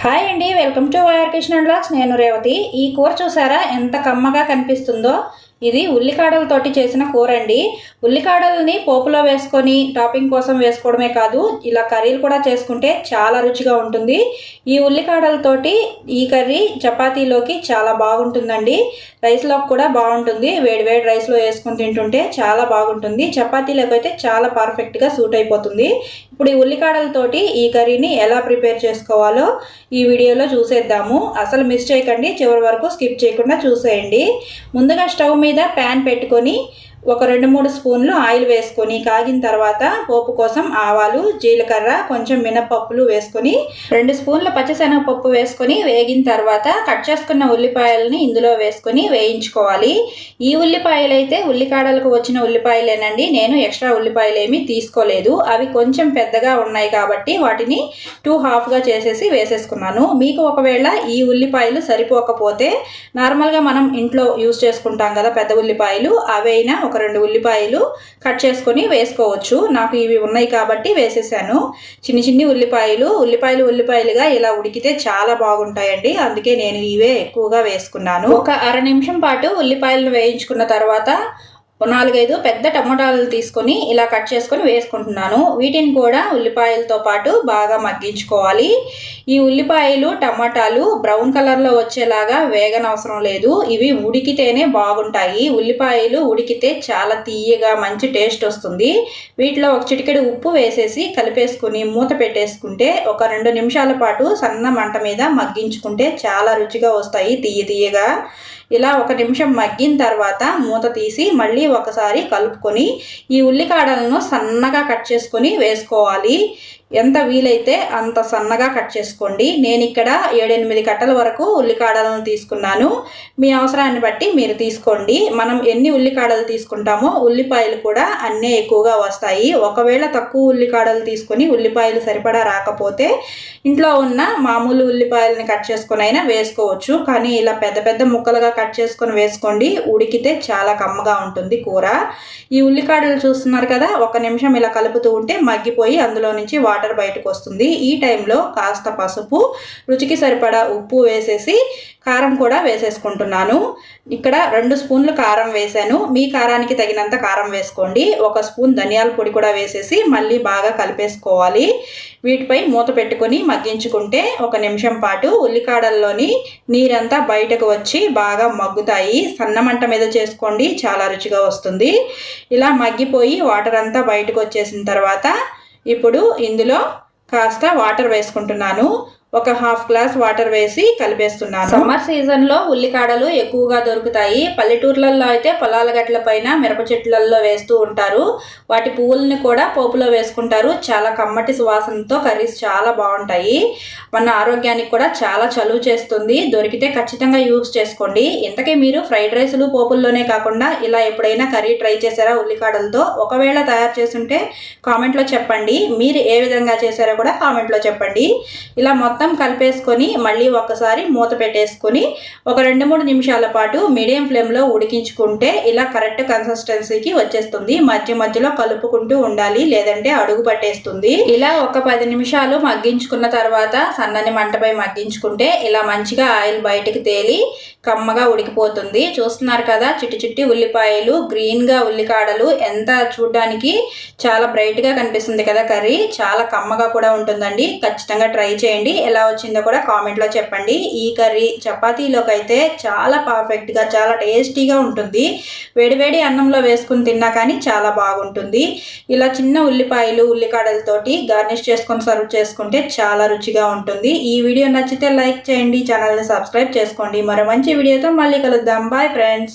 Hi అండి, welcome to YR kitchen and vlogs. నేను రేవతి. ఈ కూర చూసారా ఎంత కమ్మగా కనిపిస్తుందో. ఇది ఉల్లికాడలతోటి చేసిన కూర అండి. ఉల్లికాడలని పోపులో వేసుకొని టాపింగ్ కోసం వేసుకోవడమే కాదు, ఇలా కర్రీలు కూడా చేసుకుంటే చాలా రుచిగా ఉంటుంది. ఈ ఉల్లికాడలతోటి ఈ కర్రీ చపాతీలోకి చాలా బాగుంటుందండి. రైస్లోకి కూడా బాగుంటుంది. వేడి వేడి రైస్లో వేసుకొని తింటుంటే చాలా బాగుంటుంది. చపాతీలోకి అయితే చాలా పర్ఫెక్ట్గా సూట్ అయిపోతుంది. ఇప్పుడు ఈ ఉల్లికాడలతోటి ఈ కర్రీని ఎలా ప్రిపేర్ చేసుకోవాలో ఈ వీడియోలో చూసేద్దాము. అసలు మిస్ చేయకండి, చివరి వరకు స్కిప్ చేయకుండా చూసేయండి. ముందుగా స్టవ్ మీద ప్యాన్ పెట్టుకొని ఒక 2-3 స్పూన్లు ఆయిల్ వేసుకొని కాగిన తర్వాత పోపు కోసం ఆవాలు, జీలకర్ర, కొంచెం మినపప్పులు వేసుకొని 2 స్పూన్ల పచ్చిశనగపప్పు వేసుకొని వేగిన తర్వాత కట్ చేసుకున్న ఉల్లిపాయలని ఇందులో వేసుకొని వేయించుకోవాలి. ఈ ఉల్లిపాయలు అయితే ఉల్లికాడలకు వచ్చిన ఉల్లిపాయలేనండి. నేను ఎక్స్ట్రా ఉల్లిపాయలు ఏమీ తీసుకోలేదు. అవి కొంచెం పెద్దగా ఉన్నాయి కాబట్టి వాటిని 2 హాఫ్గా చేసేసి వేసేసుకున్నాను. మీకు ఒకవేళ ఈ ఉల్లిపాయలు సరిపోకపోతే నార్మల్గా మనం ఇంట్లో యూజ్ చేసుకుంటాం కదా పెద్ద ఉల్లిపాయలు, అవైనా ఒక 2 ఉల్లిపాయలు కట్ చేసుకొని వేసుకోవచ్చు. నాకు ఇవి ఉన్నాయి కాబట్టి వేసేసాను. చిన్ని ఉల్లిపాయలుగా ఇలా ఉడికితే చాలా బాగుంటాయండి. అందుకే నేను ఇవే ఎక్కువగా వేసుకున్నాను. ఒక అర నిమిషం పాటు ఉల్లిపాయలను వేయించుకున్న తర్వాత 4-5 పెద్ద టమోటాలు తీసుకొని ఇలా కట్ చేసుకొని వేసుకుంటున్నాను. వీటిని కూడా ఉల్లిపాయలతో పాటు బాగా మగ్గించుకోవాలి. ఈ ఉల్లిపాయలు టమాటాలు బ్రౌన్ కలర్లో వచ్చేలాగా వేగనవసరం లేదు. ఇవి ఉడికితేనే బాగుంటాయి. ఉల్లిపాయలు ఉడికితే చాలా తీయగా మంచి టేస్ట్ వస్తుంది. వీటిలో ఒక చిటికెడు ఉప్పు వేసేసి కలిపేసుకుని మూత పెట్టేసుకుంటే ఒక 2 నిమిషాల పాటు సన్న మంట మీద మగ్గించుకుంటే చాలా రుచిగా వస్తాయి తీయగా. ఇలా 1 నిమిషం మగ్గిన తర్వాత మూత తీసి మళ్ళీ ఒకసారి కలుపుకొని ఈ ఉల్లికాడలను సన్నగా కట్ చేసుకొని వేసుకోవాలి. ఎంత వీలైతే అంత సన్నగా కట్ చేసుకోండి. నేను ఇక్కడ 7-8 కట్టల వరకు ఉల్లికాడలను తీసుకున్నాను. మీ అవసరాన్ని బట్టి మీరు తీసుకోండి. మనం ఎన్ని ఉల్లికాడలు తీసుకుంటామో ఉల్లిపాయలు కూడా అన్నీ ఎక్కువగా వస్తాయి. ఒకవేళ తక్కువ ఉల్లికాడలు తీసుకొని ఉల్లిపాయలు సరిపడా రాకపోతే ఇంట్లో ఉన్న మామూలు ఉల్లిపాయలని కట్ చేసుకొని అయినా వేసుకోవచ్చు. కానీ ఇలా పెద్ద ముక్కలుగా కట్ చేసుకొని వేసుకోండి. ఉడికితే చాలా కమ్మగా ఉంటుంది కూర. ఈ ఉల్లికాడలు చూస్తున్నారు కదా, 1 నిమిషం ఇలా కలుపుతూ ఉంటే మగ్గిపోయి అందులో నుంచి వాటర్ బయటకు వస్తుంది. ఈ టైంలో కాస్త పసుపు, రుచికి సరిపడా ఉప్పు వేసేసి కారం కూడా వేసేసుకుంటున్నాను. ఇక్కడ 2 స్పూన్లు కారం వేసాను. మీ కారానికి తగినంత కారం వేసుకోండి. 1 స్పూన్ ధనియాల పొడి కూడా వేసేసి మళ్ళీ బాగా కలిపేసుకోవాలి. వీటిపై మూత పెట్టుకొని మగ్గించుకుంటే 1 నిమిషం పాటు ఉల్లికాడల్లోని నీరంతా బయటకు వచ్చి బాగా మగ్గుతాయి. సన్న మంట మీద చేసుకోండి, చాలా రుచిగా వస్తుంది. ఇలా మగ్గిపోయి వాటర్ అంతా బయటకు వచ్చేసిన తర్వాత ఇప్పుడు ఇందులో కాస్త వాటర్ వేసుకుంటున్నాను. ఒక 1/2 గ్లాస్ వాటర్ వేసి కలిపేస్తున్నాను. సమ్మర్ సీజన్లో ఉల్లికాడలు ఎక్కువగా దొరుకుతాయి. పల్లెటూర్లలో అయితే పొలాల గట్ల పైన మిరప చెట్లలో వేస్తూ ఉంటారు. వాటి పువ్వుల్ని కూడా పోపులో వేసుకుంటారు. చాలా కమ్మటి సువాసనతో కర్రీస్ చాలా బాగుంటాయి. మన ఆరోగ్యానికి కూడా చాలా చలువ చేస్తుంది. దొరికితే ఖచ్చితంగా యూజ్ చేసుకోండి. ఇంతకీ మీరు ఫ్రైడ్ రైస్లు పోపుల్లోనే కాకుండా ఇలా ఎప్పుడైనా కర్రీ ట్రై చేశారా ఉల్లికాడలతో? ఒకవేళ తయారు చేస్తుంటే కామెంట్లో చెప్పండి. మీరు ఏ విధంగా చేశారో కూడా కామెంట్లో చెప్పండి. ఇలా మొత్తం కలిపేసుకొని మళ్ళీ ఒకసారి మూత పెట్టేసుకొని ఒక 2-3 నిమిషాల పాటు మీడియం ఫ్లేమ్లో ఉడికించుకుంటే ఇలా కరెక్ట్ కన్సిస్టెన్సీకి వచ్చేస్తుంది. మధ్యలో కలుపుకుంటూ ఉండాలి, లేదంటే అడుగు పట్టేస్తుంది. ఇలా ఒక 10 నిమిషాలు మగ్గించుకున్న తర్వాత సన్నని మంటపై మగ్గించుకుంటే ఇలా మంచిగా ఆయిల్ బయటికి తేలి కమ్మగా ఉడికిపోతుంది. చూస్తున్నారు కదా, చిట్టి ఉల్లిపాయలు, గ్రీన్గా ఉల్లికాడలు, ఎంత చూడడానికి చాలా బ్రైట్గా కనిపిస్తుంది కదా కర్రీ. చాలా కమ్మగా కూడా ఉంటుందండి. ఖచ్చితంగా ట్రై చేయండి. ఎలా వచ్చిందో కూడా కామెంట్లో చెప్పండి. ఈ కర్రీ చపాతీలోకి అయితే చాలా పర్ఫెక్ట్గా, చాలా టేస్టీగా ఉంటుంది. వేడివేడి అన్నంలో వేసుకుని తిన్నా కానీ చాలా బాగుంటుంది. ఇలా చిన్న ఉల్లిపాయలు, ఉల్లికాడలతోటి గార్నిష్ చేసుకొని సర్వ్ చేసుకుంటే చాలా రుచిగా ఉంటుంది. ఈ వీడియో నచ్చితే లైక్ చేయండి, ఛానల్ని సబ్స్క్రైబ్ చేసుకోండి. మరో మంచి వీడియోతో మళ్ళీ కలుద్దాం. Bye friends.